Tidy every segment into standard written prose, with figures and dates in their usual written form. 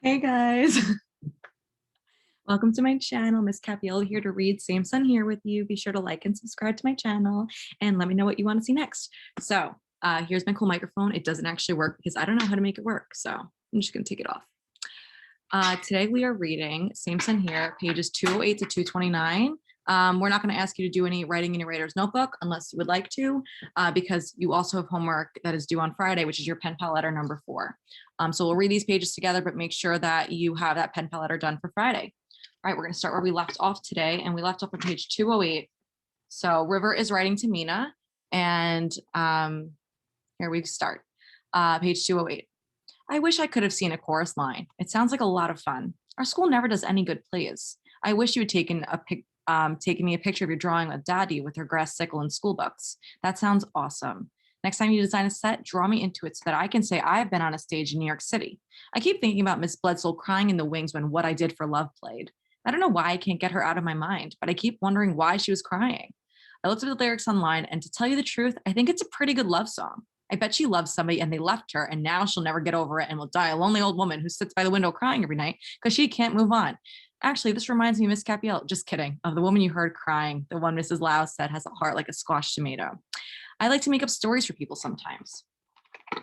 Hey guys, welcome to my channel. Miss Capiel here to read. Same Sun here with you. Be sure to like and subscribe to my channel and let me know what you want to see next. So here's my cool microphone. It doesn't actually work because I don't know how to make it work. So I'm just gonna take it off. Today we are reading Same Sun here, pages 208 to 229. We're not going to ask you to do any writing in your writer's notebook unless you would like to, because you also have homework that is due on Friday, which is your pen pal letter number 4. So we'll read these pages together, but make sure that you have that pen pal letter done for Friday. All right, we're going to start where we left off today, and we left off on page 208. So River is writing to Mina, and here we start. Page 208. I wish I could have seen a chorus line. It sounds like a lot of fun. Our school never does any good plays. I wish you had taken me a picture of your drawing of Daddy with her grass sickle and school books. That sounds awesome. Next time you design a set, draw me into it so that I can say I've been on a stage in New York City. I keep thinking about Miss Bledsoe crying in the wings when What I Did for Love played. I don't know why I can't get her out of my mind, but I keep wondering why she was crying. I looked at the lyrics online, and to tell you the truth, I think it's a pretty good love song. I bet she loves somebody and they left her, and now she'll never get over it and will die a lonely old woman who sits by the window crying every night because she can't move on. Actually, this reminds me, Miss Capiel, just kidding, of the woman you heard crying, the one Mrs. Lau said has a heart like a squashed tomato. I like to make up stories for people sometimes.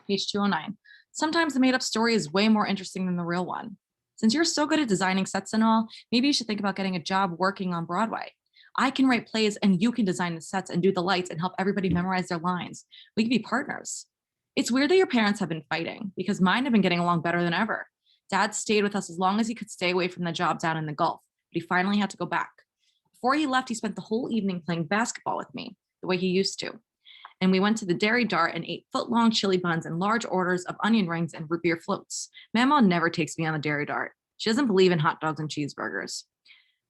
Page 209. Sometimes the made up story is way more interesting than the real one. Since you're so good at designing sets and all, maybe you should think about getting a job working on Broadway. I can write plays and you can design the sets and do the lights and help everybody memorize their lines. We could be partners. It's weird that your parents have been fighting because mine have been getting along better than ever. Dad stayed with us as long as he could stay away from the job down in the Gulf, but he finally had to go back. Before he left, he spent the whole evening playing basketball with me, the way he used to. And we went to the Dairy Dart and ate foot-long chili buns and large orders of onion rings and root beer floats. Mama never takes me on the Dairy Dart. She doesn't believe in hot dogs and cheeseburgers.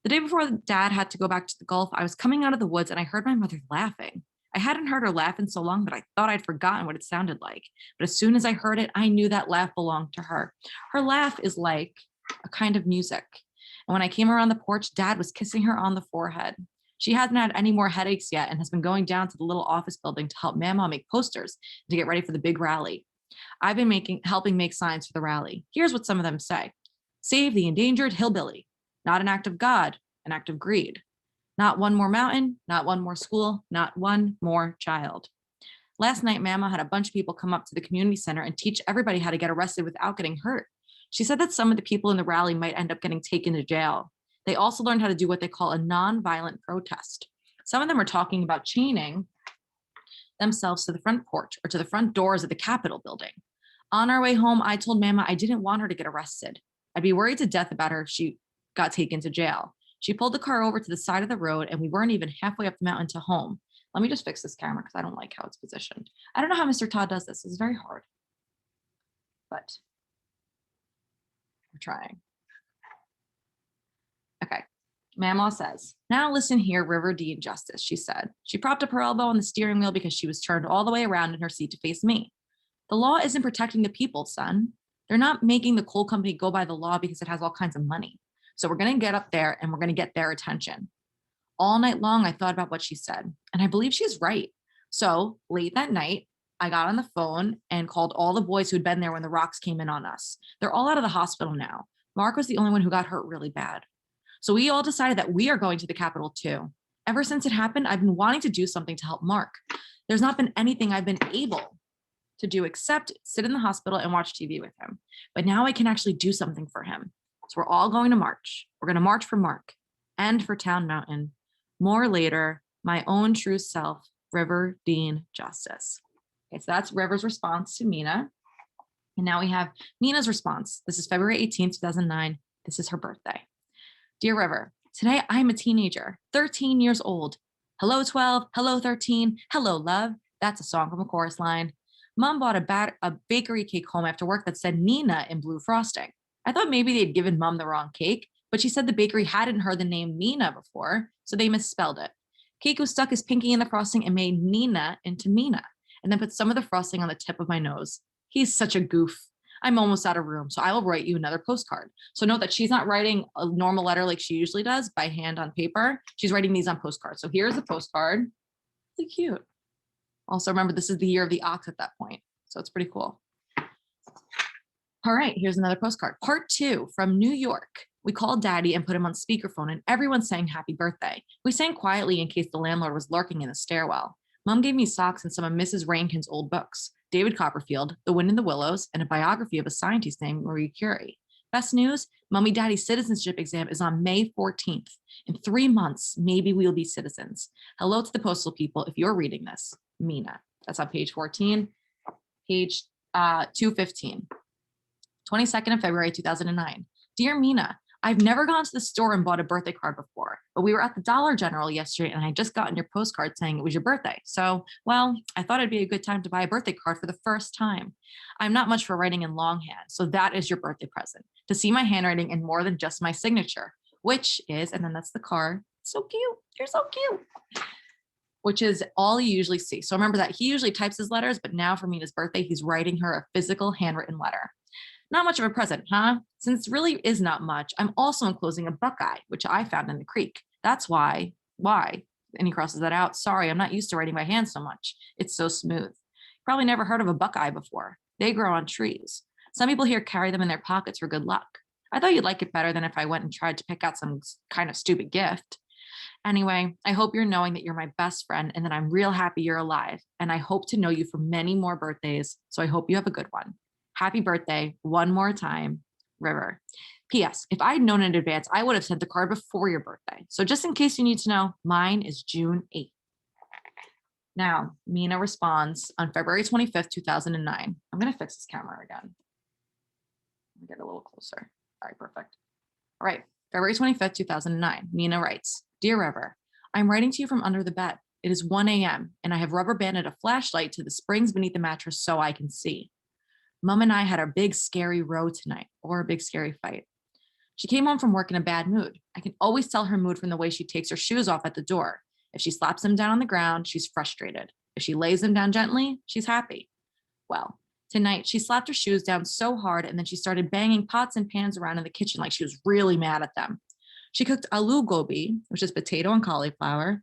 The day before Dad had to go back to the Gulf, I was coming out of the woods and I heard my mother laughing. I hadn't heard her laugh in so long that I thought I'd forgotten what it sounded like. But as soon as I heard it, I knew that laugh belonged to her. Her laugh is like a kind of music. And when I came around the porch, Dad was kissing her on the forehead. She hasn't had any more headaches yet and has been going down to the little office building to help Mama make posters to get ready for the big rally. I've been helping make signs for the rally. Here's what some of them say. Save the endangered hillbilly. Not an act of God, an act of greed. Not one more mountain, not one more school, not one more child. Last night, Mama had a bunch of people come up to the community center and teach everybody how to get arrested without getting hurt. She said that some of the people in the rally might end up getting taken to jail. They also learned how to do what they call a nonviolent protest. Some of them are talking about chaining themselves to the front porch or to the front doors of the Capitol building. On our way home, I told Mama I didn't want her to get arrested. I'd be worried to death about her if she got taken to jail. She pulled the car over to the side of the road and we weren't even halfway up the mountain to home. Let me just fix this camera because I don't like how it's positioned. I don't know how Mr. Todd does this. It's very hard, but we're trying. Okay. Mama says, now listen here, River Dean Justice, she said. She propped up her elbow on the steering wheel because she was turned all the way around in her seat to face me. The law isn't protecting the people, son. They're not making the coal company go by the law because it has all kinds of money. So we're going to get up there and we're going to get their attention. All night long, I thought about what she said, and I believe she's right. So late that night, I got on the phone and called all the boys who'd been there when the rocks came in on us. They're all out of the hospital now. Mark was the only one who got hurt really bad. So we all decided that we are going to the Capitol too. Ever since it happened, I've been wanting to do something to help Mark. There's not been anything I've been able to do except sit in the hospital and watch TV with him. But now I can actually do something for him. So we're all going to march. We're going to march for Mark and for Town Mountain. More later, my own true self, River Dean Justice. Okay, so that's River's response to Mina. And now we have Mina's response. This is February 18th, 2009. This is her birthday. Dear River, today I'm a teenager, 13 years old. Hello, 12. Hello, 13. Hello, love. That's a song from a chorus line. Mom bought a bakery cake home after work that said Nina in blue frosting. I thought maybe they'd given Mom the wrong cake, but she said the bakery hadn't heard the name Nina before, so they misspelled it. Keiko stuck his pinky in the frosting and made Nina into Mina, and then put some of the frosting on the tip of my nose. He's such a goof. I'm almost out of room, so I will write you another postcard. So note that she's not writing a normal letter like she usually does by hand on paper. She's writing these on postcards. So here's the postcard. Really cute. Also remember, this is the year of the ox at that point, so it's pretty cool. All right, here's another postcard. Part 2 from New York. We called Daddy and put him on speakerphone, and everyone sang happy birthday. We sang quietly in case the landlord was lurking in the stairwell. Mom gave me socks and some of Mrs. Rankin's old books, David Copperfield, The Wind in the Willows, and a biography of a scientist named Marie Curie. Best news, Mommy Daddy's citizenship exam is on May 14th. In 3 months, maybe we'll be citizens. Hello to the postal people if you're reading this. Mina. That's on page 14. Page 215. 22nd of February, 2009. Dear Mina, I've never gone to the store and bought a birthday card before, but we were at the Dollar General yesterday and I had just gotten your postcard saying it was your birthday. So, well, I thought it'd be a good time to buy a birthday card for the first time. I'm not much for writing in longhand, so that is your birthday present, to see my handwriting and more than just my signature, which is, and then that's the card. So cute. You're so cute. Which is all you usually see. So remember that he usually types his letters, but now for Mina's birthday, he's writing her a physical handwritten letter. Not much of a present, huh? Since really is not much, I'm also enclosing a buckeye, which I found in the creek. That's why, and he crosses that out. Sorry, I'm not used to writing by hand so much. It's so smooth. Probably never heard of a buckeye before. They grow on trees. Some people here carry them in their pockets for good luck. I thought you'd like it better than if I went and tried to pick out some kind of stupid gift. Anyway, I hope you're knowing that you're my best friend and that I'm real happy you're alive. And I hope to know you for many more birthdays. So I hope you have a good one. Happy birthday one more time, River. P.S. If I'd known in advance, I would have sent the card before your birthday. So just in case you need to know, mine is June 8th. Now, Mina responds on February 25th, 2009. I'm going to fix this camera again. Get a little closer. All right, perfect. All right, February 25th, 2009. Mina writes, Dear River, I'm writing to you from under the bed. It is 1 a.m. and I have rubber banded a flashlight to the springs beneath the mattress so I can see. Mom and I had our big scary row tonight, or a big scary fight. She came home from work in a bad mood. I can always tell her mood from the way she takes her shoes off at the door. If she slaps them down on the ground, she's frustrated. If she lays them down gently, she's happy. Well, tonight she slapped her shoes down so hard and then she started banging pots and pans around in the kitchen like she was really mad at them. She cooked aloo gobi, which is potato and cauliflower,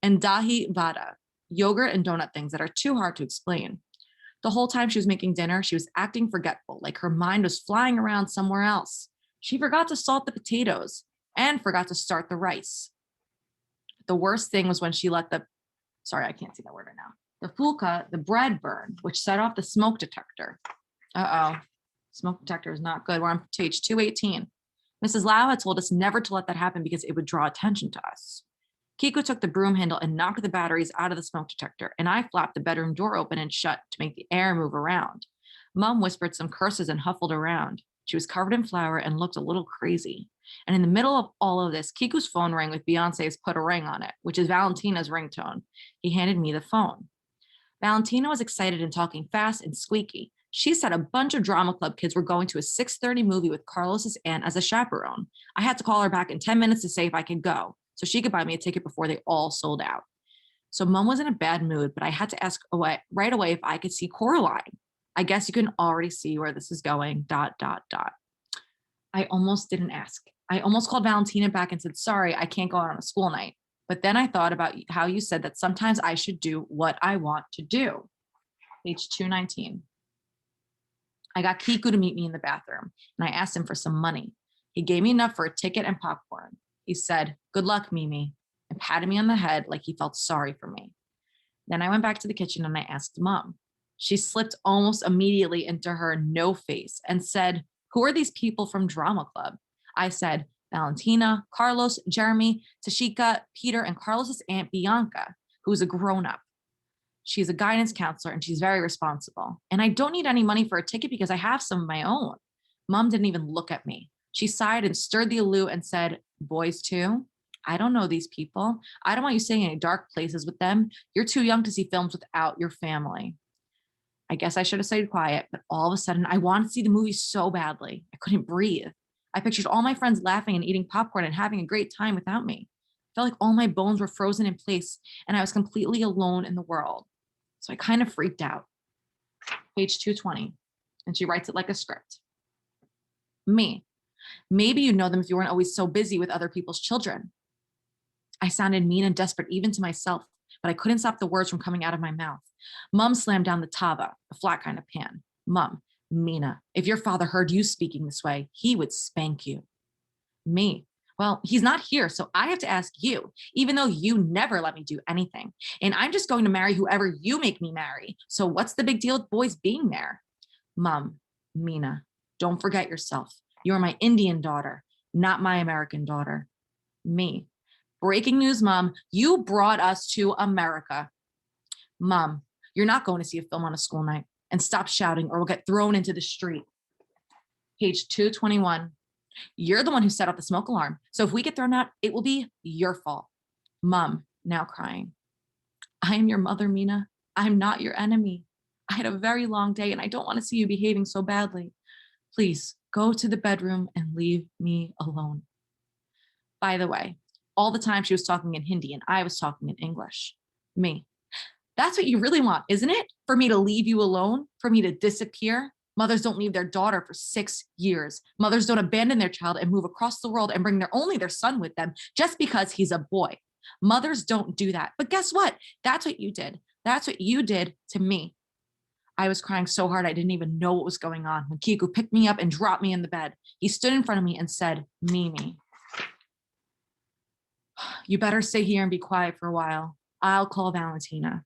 and dahi vada, yogurt and donut things that are too hard to explain. The whole time she was making dinner, she was acting forgetful, like her mind was flying around somewhere else. She forgot to salt the potatoes and forgot to start the rice. The worst thing was when she let sorry, I can't see that word right now. The fulka, the bread burn, which set off the smoke detector. Smoke detector is not good. We're on page 218. Mrs. Lau had told us never to let that happen because it would draw attention to us. Kiko took the broom handle and knocked the batteries out of the smoke detector, and I flapped the bedroom door open and shut to make the air move around. Mom whispered some curses and huffled around. She was covered in flour and looked a little crazy. And in the middle of all of this, Kiku's phone rang with Beyonce's Put a Ring on it, which is Valentina's ringtone. He handed me the phone. Valentina was excited and talking fast and squeaky. She said a bunch of drama club kids were going to a 6:30 movie with Carlos's aunt as a chaperone. I had to call her back in 10 minutes to say if I could go, so she could buy me a ticket before they all sold out. So Mom was in a bad mood, but I had to ask right away if I could see Coraline. I guess you can already see where this is going, ... I almost didn't ask. I almost called Valentina back and said, sorry, I can't go out on a school night. But then I thought about how you said that sometimes I should do what I want to do. Page 219. I got Kiku to meet me in the bathroom, and I asked him for some money. He gave me enough for a ticket and popcorn. He said, good luck, Mimi, and patted me on the head like he felt sorry for me. Then I went back to the kitchen and I asked Mom. She slipped almost immediately into her no face and said, who are these people from drama club? I said, Valentina, Carlos, Jeremy, Tashika, Peter, and Carlos's aunt Bianca, who's a grown-up. She's a guidance counselor and she's very responsible. And I don't need any money for a ticket because I have some of my own. Mom didn't even look at me. She sighed and stirred the aloo and said, boys too? I don't know these people. I don't want you staying in any dark places with them. You're too young to see films without your family. I guess I should have stayed quiet, but all of a sudden I wanted to see the movie so badly. I couldn't breathe. I pictured all my friends laughing and eating popcorn and having a great time without me. I felt like all my bones were frozen in place and I was completely alone in the world. So I kind of freaked out. Page 220. And she writes it like a script. Me. Maybe you'd know them if you weren't always so busy with other people's children. I sounded mean and desperate even to myself, but I couldn't stop the words from coming out of my mouth. Mom slammed down the tava, a flat kind of pan. Mom, Mina, if your father heard you speaking this way, he would spank you. Me, well, he's not here, so I have to ask you, even though you never let me do anything. And I'm just going to marry whoever you make me marry. So what's the big deal with boys being there? Mom, Mina, don't forget yourself. You're my Indian daughter, not my American daughter. Me, breaking news, Mom, you brought us to America. Mom, you're not going to see a film on a school night. And stop shouting or we'll get thrown into the street. Page 221. You're the one who set off the smoke alarm. So if we get thrown out, it will be your fault. Mom, now crying. I am your mother, Mina. I'm not your enemy. I had a very long day and I don't want to see you behaving so badly. Please go to the bedroom and leave me alone. By the way, all the time she was talking in Hindi and I was talking in English. Me. That's what you really want, isn't it? For me to leave you alone? For me to disappear? Mothers don't leave their daughter for 6 years. Mothers don't abandon their child and move across the world and bring only their son with them just because he's a boy. Mothers don't do that. But guess what? That's what you did. That's what you did to me. I was crying so hard I didn't even know what was going on when Kiku picked me up and dropped me in the bed. He stood in front of me and said, Mimi, you better stay here and be quiet for a while. I'll call Valentina.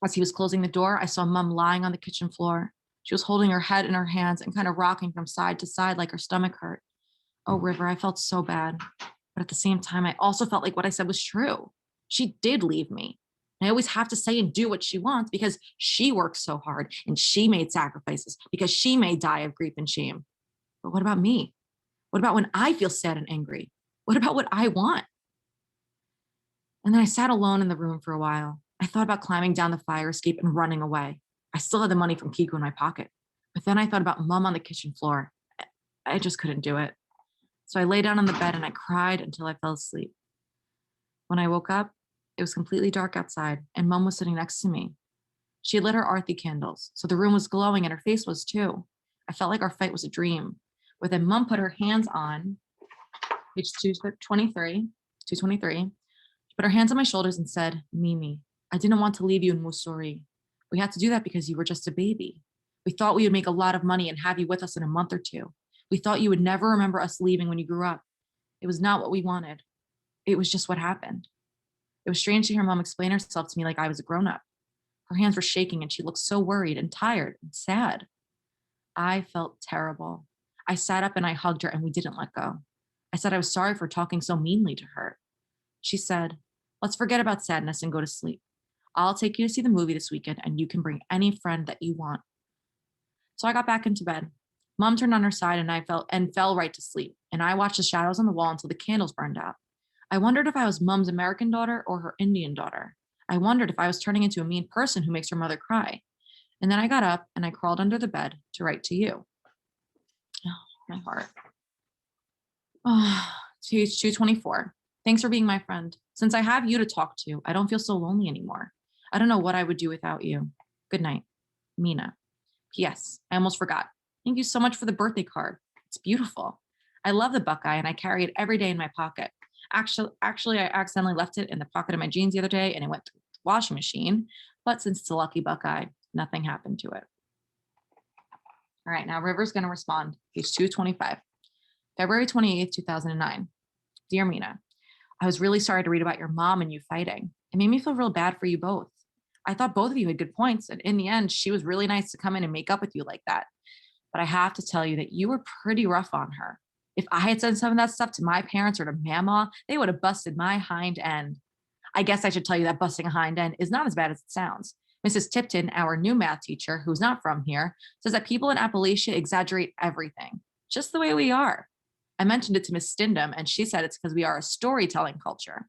As he was closing the door, I saw Mom lying on the kitchen floor. She was holding her head in her hands and kind of rocking from side to side like her stomach hurt. Oh, River, I felt so bad. But at the same time, I also felt like what I said was true. She did leave me. And I always have to say and do what she wants because she works so hard and she made sacrifices because she may die of grief and shame. But what about me? What about when I feel sad and angry? What about what I want? And then I sat alone in the room for a while. I thought about climbing down the fire escape and running away. I still had the money from Kiku in my pocket. But then I thought about Mom on the kitchen floor. I just couldn't do it. So I lay down on the bed and I cried until I fell asleep. When I woke up, it was completely dark outside and Mom was sitting next to me. She had lit her Aarti candles, so the room was glowing and her face was too. I felt like our fight was a dream. But then Mom put her hands on, page 223, she put her hands on my shoulders and said, Mimi, I didn't want to leave you in Mussoorie. We had to do that because you were just a baby. We thought we would make a lot of money and have you with us in a month or two. We thought you would never remember us leaving when you grew up. It was not what we wanted. It was just what happened. It was strange to hear Mom explain herself to me like I was a grown-up. Her hands were shaking and she looked so worried and tired and sad. I felt terrible. I sat up and I hugged her and we didn't let go. I said I was sorry for talking so meanly to her. She said, let's forget about sadness and go to sleep. I'll take you to see the movie this weekend and you can bring any friend that you want. So I got back into bed. Mom turned on her side and fell right to sleep. And I watched the shadows on the wall until the candles burned out. I wondered if I was Mom's American daughter or her Indian daughter. I wondered if I was turning into a mean person who makes her mother cry. And then I got up and I crawled under the bed to write to you. Oh, my heart. Oh, page 224. Thanks for being my friend. Since I have you to talk to, I don't feel so lonely anymore. I don't know what I would do without you. Good night, Mina. P.S. I almost forgot. Thank you so much for the birthday card. It's beautiful. I love the Buckeye and I carry it every day in my pocket. Actually, I accidentally left it in the pocket of my jeans the other day and it went through the washing machine. But since it's a lucky Buckeye, nothing happened to it. All right, now River's going to respond. Page 225. February 28th, 2009. Dear Mina, I was really sorry to read about your mom and you fighting. It made me feel real bad for you both. I thought both of you had good points, and in the end, she was really nice to come in and make up with you like that. But I have to tell you that you were pretty rough on her. If I had said some of that stuff to my parents or to Mama, they would have busted my hind end. I guess I should tell you that busting a hind end is not as bad as it sounds. Mrs. Tipton, our new math teacher, who's not from here, says that people in Appalachia exaggerate everything, just the way we are. I mentioned it to Miss Stindham, and she said it's because we are a storytelling culture.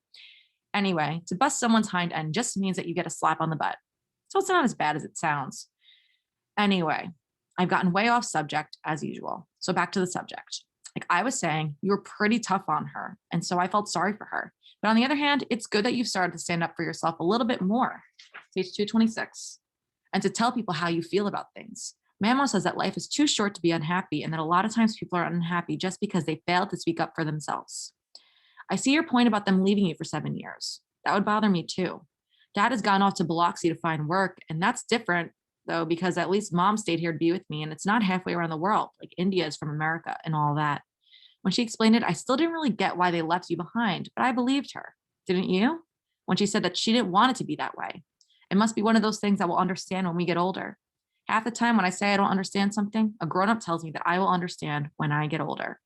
Anyway, to bust someone's hind end just means that you get a slap on the butt. So it's not as bad as it sounds. Anyway, I've gotten way off subject as usual. So back to the subject. Like I was saying, you were pretty tough on her. And so I felt sorry for her. But on the other hand, it's good that you've started to stand up for yourself a little bit more. Page 226. And to tell people how you feel about things. Mamo says that life is too short to be unhappy and that a lot of times people are unhappy just because they failed to speak up for themselves. I see your point about them leaving you for 7 years. That would bother me too. Dad has gone off to Biloxi to find work, and that's different though, because at least mom stayed here to be with me, and it's not halfway around the world like India is from America and all that. When she explained it, I still didn't really get why they left you behind, but I believed her. Didn't you? When she said that she didn't want it to be that way. It must be one of those things I will understand when we get older. Half the time when I say I don't understand something, a grown up tells me that I will understand when I get older.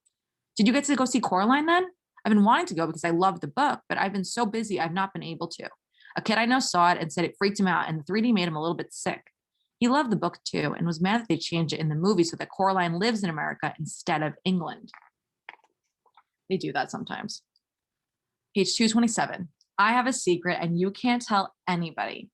Did you get to go see Coraline then? I've been wanting to go because I loved the book, but I've been so busy I've not been able to. A kid I know saw it and said it freaked him out, and the 3D made him a little bit sick. He loved the book too and was mad that they changed it in the movie so that Coraline lives in America instead of England. They do that sometimes. Page 227. I have a secret and you can't tell anybody.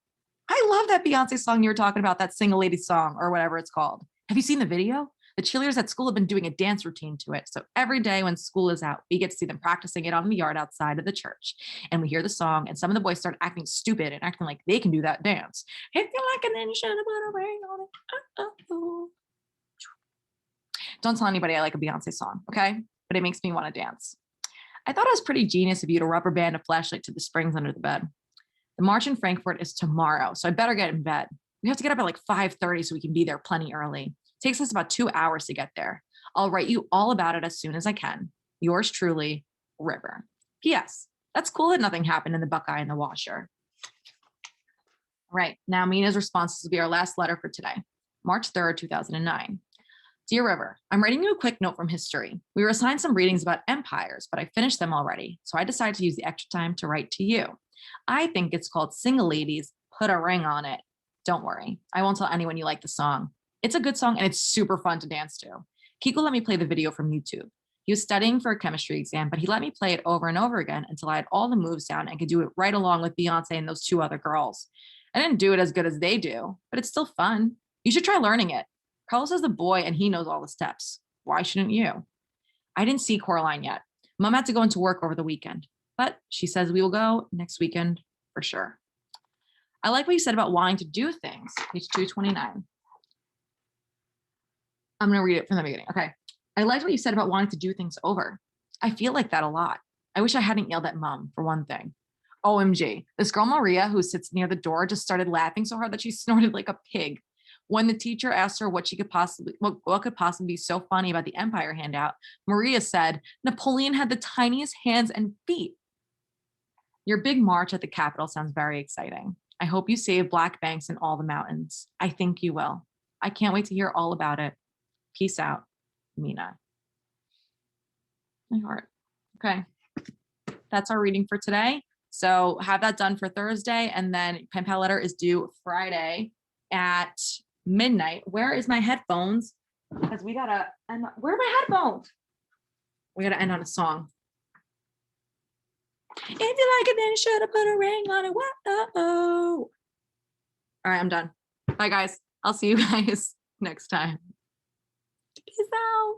I love that Beyonce song you were talking about, that Single Lady song or whatever it's called. Have you seen the video? The cheerleaders at school have been doing a dance routine to it. So every day when school is out, we get to see them practicing it on the yard outside of the church. And we hear the song, and some of the boys start acting stupid and acting like they can do that dance. If you like it, then you should have put a ring on it. Don't tell anybody I like a Beyonce song, okay? But it makes me want to dance. I thought it was pretty genius of you to rubber band a flashlight to the springs under the bed. The march in Frankfurt is tomorrow, so I better get in bed. We have to get up at like 5:30 so we can be there plenty early. It takes us about 2 hours to get there. I'll write you all about it as soon as I can. Yours truly, River. P.S. That's cool that nothing happened in the Buckeye in the washer. All right, now Mina's responses will be our last letter for today. March 3rd, 2009. Dear River, I'm writing you a quick note from history. We were assigned some readings about empires, but I finished them already, so I decided to use the extra time to write to you. I think it's called Single Ladies, Put a Ring on It. Don't worry, I won't tell anyone you like the song. It's a good song and it's super fun to dance to. Kiko let me play the video from YouTube. He was studying for a chemistry exam, but he let me play it over and over again until I had all the moves down and could do it right along with Beyonce and those 2 other girls. I didn't do it as good as they do, but it's still fun. You should try learning it. Carlos is the boy and he knows all the steps. Why shouldn't you? I didn't see Coraline yet. Mom had to go into work over the weekend, but she says we will go next weekend for sure. I like what you said about wanting to do things. Page 229. I'm going to read it from the beginning. Okay. I liked what you said about wanting to do things over. I feel like that a lot. I wish I hadn't yelled at mom, for one thing. OMG. This girl Maria, who sits near the door, just started laughing so hard that she snorted like a pig. When the teacher asked her what could possibly be so funny about the Empire handout, Maria said, Napoleon had the tiniest hands and feet. Your big march at the Capitol sounds very exciting. I hope you save Black Banks and all the mountains. I think you will. I can't wait to hear all about it. Peace out, Mina. My heart. Okay. That's our reading for today. So have that done for Thursday. And then pen pal letter is due Friday at midnight. Where is my headphones? Because we gotta end. Where are my headphones? We gotta end on a song. If you like it, then you should have put a ring on it. Whoa. All right, I'm done. Bye, guys. I'll see you guys next time. Peace out.